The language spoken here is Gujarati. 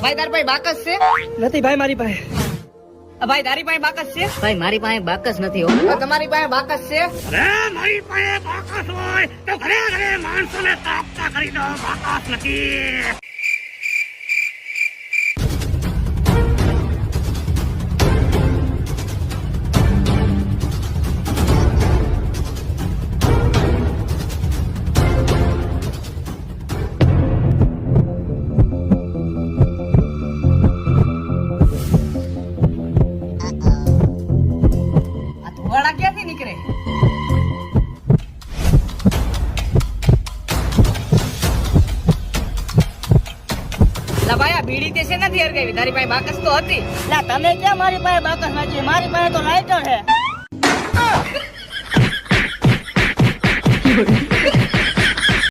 ભાઈ તારી પાસે બાકસ છે? નથી ભાઈ મારી પાસે. ભાઈ તારી પાસે બાકસ છે? ભાઈ મારી પાસે બાકસ નથી હો. તમારી પાસે બાકસ છે? અરે મારી પાસે બાકસ હોય તો ઘરે ઘરે માણસોને તાપતા કરી દો. બાકસ નથી. આ ધોવાડા ક્યાંથી નીકળે? લા ભાઈ આ બીડી તે છે નથી હરગાવી, તારી પાસે બાકસ તો હતી. લા તમે ક્યાં મારી પાસે બાકસ નાખી? મારી પાસે તો લાઇટર છે.